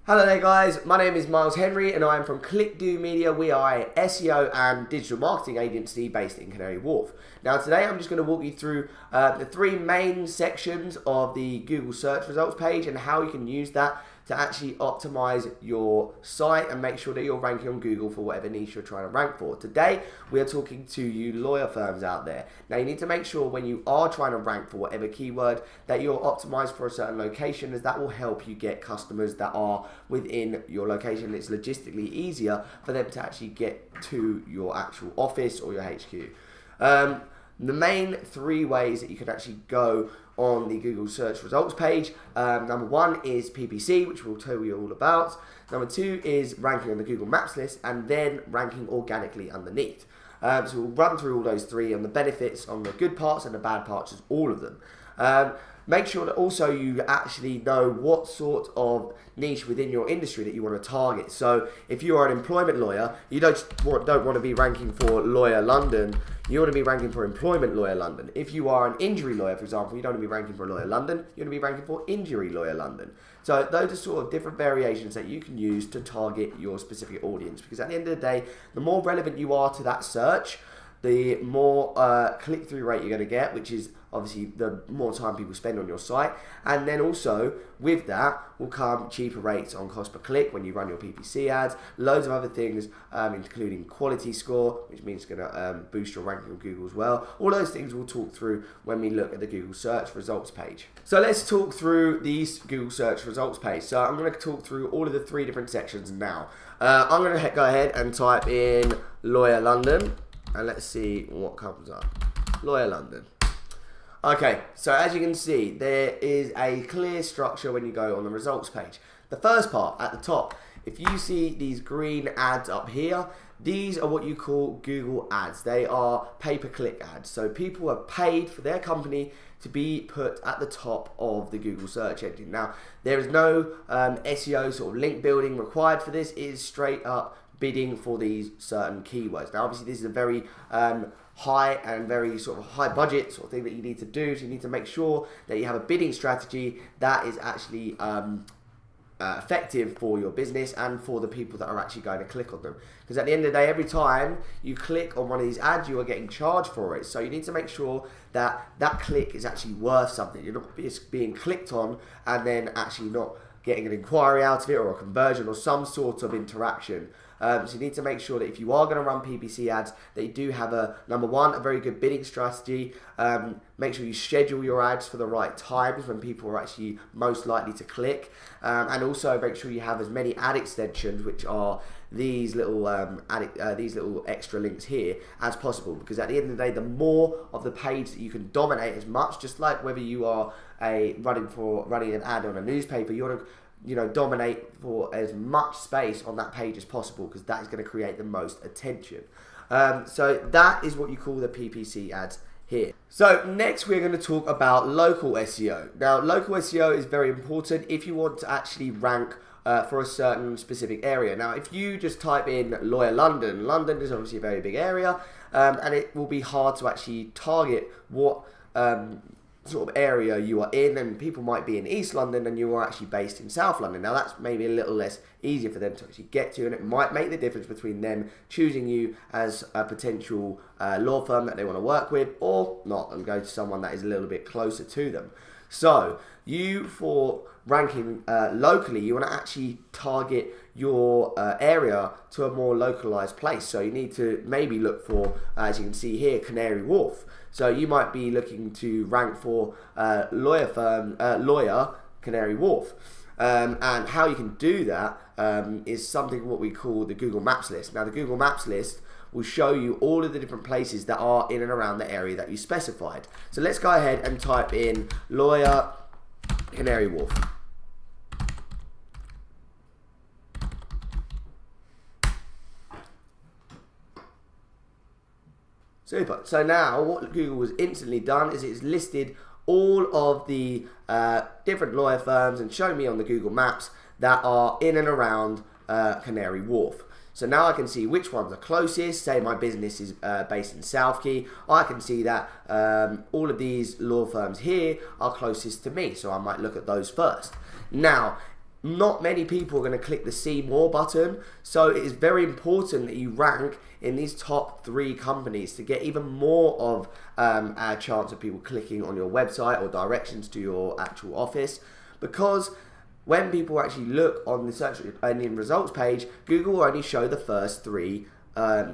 Hello there guys, my name is Miles Henry and I am from ClickDo Media. We are a SEO and digital marketing agency based in Canary Wharf. Now today I'm just going to walk you through the three main sections of the Google search results page and how you can use that to actually optimize your site and make sure that you're ranking on Google for whatever niche you're trying to rank for. Today we are talking to you lawyer firms out there. Now you need to make sure when you are trying to rank for whatever keyword that you're optimized for a certain location, as that will help you get customers that are within your location. It's logistically easier for them to actually get to your actual office or your HQ. The main three ways that you can actually go on the Google search results page. Number one is PPC, which we'll tell you all about. Number two is ranking on the Google Maps list, and then ranking organically underneath. So we'll run through all those three on the benefits, on the good parts and the bad parts of all of them. Make sure that also you actually know what sort of niche within your industry that you want to target. So if you are an employment lawyer, you don't want to be ranking for Lawyer London, you want to be ranking for Employment Lawyer London. If you are an injury lawyer, for example, you don't want to be ranking for Lawyer London, you want to be ranking for Injury Lawyer London. So those are sort of different variations that you can use to target your specific audience, because at the end of the day, the more relevant you are to that search, the more click-through rate you're going to get, which is obviously the more time people spend on your site. And then also with that will come cheaper rates on cost per click when you run your PPC ads, loads of other things, including quality score, which means it's going to boost your ranking on Google as well. All those things we'll talk through when we look at the Google search results page. So let's talk through these Google search results page. So I'm going to talk through all of the three different sections now. I'm going to go ahead and type in Lawyer London. And let's see what comes up. Lawyer London. Okay, so as you can see, there is a clear structure when you go on the results page. The first part at the top, if you see these green ads up here, these are what you call Google ads. They are pay-per-click ads. So people are paid for their company to be put at the top of the Google search engine. Now, there is no SEO sort of link building required for this. It is straight up bidding for these certain keywords. Now obviously this is a very high and very sort of high budget sort of thing that you need to do, so you need to make sure that you have a bidding strategy that is actually effective for your business and for the people that are actually going to click on them. Because at the end of the day, every time you click on one of these ads, you are getting charged for it. So you need to make sure that that click is actually worth something. You're not just being clicked on and then actually not getting an inquiry out of it or a conversion or some sort of interaction. So you need to make sure that if you are going to run PPC ads, that you do have number one, a very good bidding strategy. Make sure you schedule your ads for the right times when people are actually most likely to click. And also make sure you have as many ad extensions, which are these little extra links here, as possible. Because at the end of the day, the more of the page that you can dominate as much, just like whether you are running an ad on a newspaper, you want to dominate for as much space on that page as possible, because that is going to create the most attention. So that is what you call the PPC ads here. So next we're going to talk about local SEO. Now local SEO is very important if you want to actually rank for a certain specific area. Now if you just type in Lawyer London, London is obviously a very big area, and it will be hard to actually target what sort of area you are in, and people might be in East London and you are actually based in South London. Now that's maybe a little less easier for them to actually get to, and it might make the difference between them choosing you as a potential law firm that they want to work with or not, and go to someone that is a little bit closer to them. So you, for ranking locally, you want to actually target your area to a more localized place. So you need to maybe look for, as you can see here, Canary Wharf. So you might be looking to rank for lawyer Canary Wharf. And how you can do that is something what we call the Google Maps list. Now the Google Maps list will show you all of the different places that are in and around the area that you specified. So let's go ahead and type in Lawyer Canary Wharf. Super. So now what Google has instantly done is it's listed all of the different lawyer firms and shown me on the Google Maps that are in and around Canary Wharf. So now I can see which ones are closest. Say my business is based in South Key. I can see that all of these law firms here are closest to me, so I might look at those first. Now, not many people are going to click the see more button. So it is very important that you rank in these top 3 companies to get even more of a chance of people clicking on your website or directions to your actual office. Because when people actually look on the search engine results page, Google will only show the first 3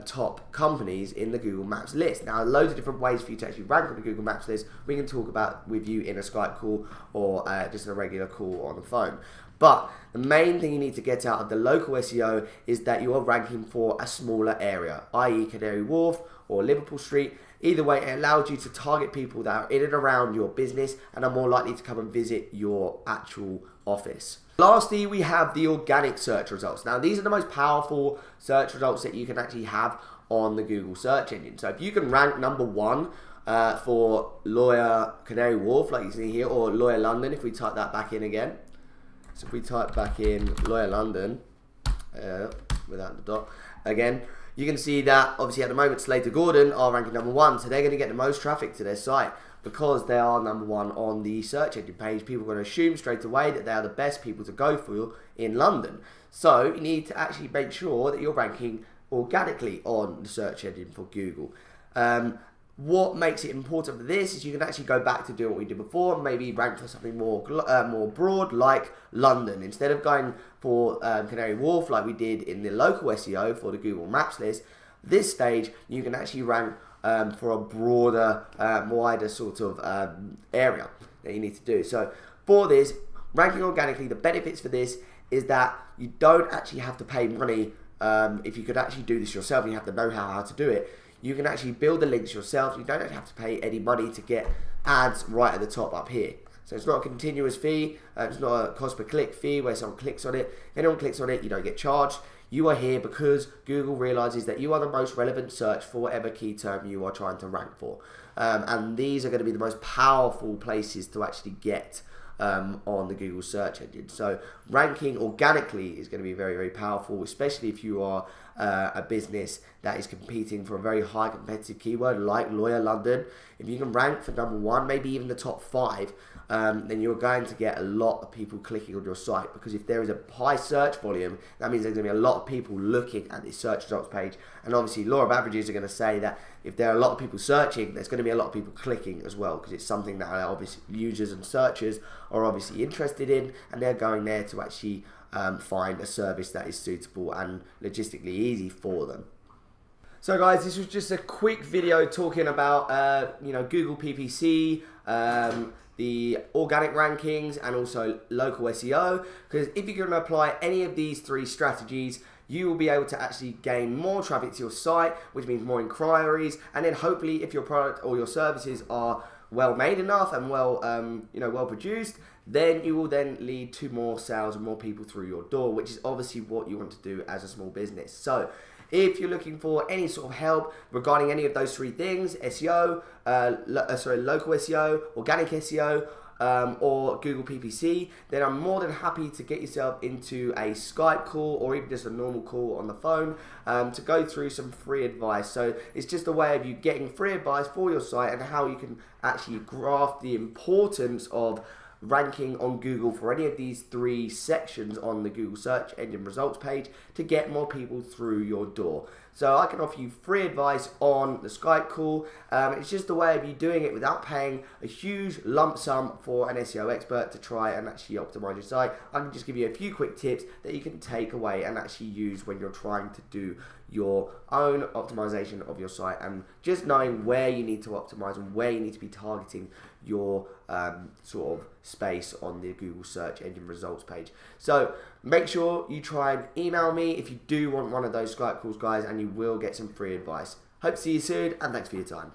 top companies in the Google Maps list. Now, loads of different ways for you to actually rank on the Google Maps list we can talk about with you in a Skype call or just a regular call on the phone. But the main thing you need to get out of the local SEO is that you are ranking for a smaller area, i.e. Canary Wharf or Liverpool Street. Either way, it allows you to target people that are in and around your business and are more likely to come and visit your actual office. Lastly, we have the organic search results. Now, these are the most powerful search results that you can actually have on the Google search engine. So if you can rank number 1 for Lawyer Canary Wharf, like you see here, or Lawyer London, if we type that back in again. So if we type back in Lawyer London, without the dot, again, you can see that obviously at the moment Slater Gordon are ranking number 1, so they're going to get the most traffic to their site because they are number 1 on the search engine page. People are going to assume straight away that they are the best people to go for in London. So you need to actually make sure that you're ranking organically on the search engine for Google. What makes it important for this is you can actually go back to doing what we did before, maybe rank for something more broad like London. Instead of going for Canary Wharf like we did in the local SEO for the Google Maps list, this stage you can actually rank for a broader, wider sort of area that you need to do. So for this, ranking organically, the benefits for this is that you don't actually have to pay money. If you could actually do this yourself, you have to know how to do it. You can actually build the links yourself. You don't actually have to pay any money to get ads right at the top up here. So it's not a continuous fee. It's not a cost per click fee where someone clicks on it. If anyone clicks on it, you don't get charged. You are here because Google realizes that you are the most relevant search for whatever key term you are trying to rank for. And these are going to be the most powerful places to actually get on the Google search engine. So ranking organically is going to be very, very powerful, especially if you are a business that is competing for a very high competitive keyword like Lawyer London. If you can rank for number 1, maybe even the top 5, then you're going to get a lot of people clicking on your site, because if there is a high search volume, that means there's going to be a lot of people looking at this search results page. And obviously law of averages are going to say that if there are a lot of people searching, there's going to be a lot of people clicking as well, because it's something that obviously users and searchers are obviously interested in, and they're going there to actually find a service that is suitable and logistically easy for them. So guys, this was just a quick video talking about Google PPC, the organic rankings, and also local SEO, because if you're going to apply any of these 3 strategies, you will be able to actually gain more traffic to your site, which means more inquiries, and then hopefully if your product or your services are well made enough and well produced, then you will then lead to more sales and more people through your door, which is obviously what you want to do as a small business. So if you're looking for any sort of help regarding any of those 3 things, SEO, local SEO, organic SEO, or Google PPC, then I'm more than happy to get yourself into a Skype call or even just a normal call on the phone to go through some free advice. So it's just a way of you getting free advice for your site and how you can actually graft the importance of ranking on Google for any of these 3 sections on the Google search engine results page to get more people through your door. So I can offer you free advice on the Skype call. It's just a way of you doing it without paying a huge lump sum for an SEO expert to try and actually optimize your site. I can just give you a few quick tips that you can take away and actually use when you're trying to do your own optimization of your site, and just knowing where you need to optimize and where you need to be targeting your sort of space on the Google search engine results page. So make sure you try and email me if you do want one of those Skype calls, guys, and you will get some free advice. Hope to see you soon, and thanks for your time.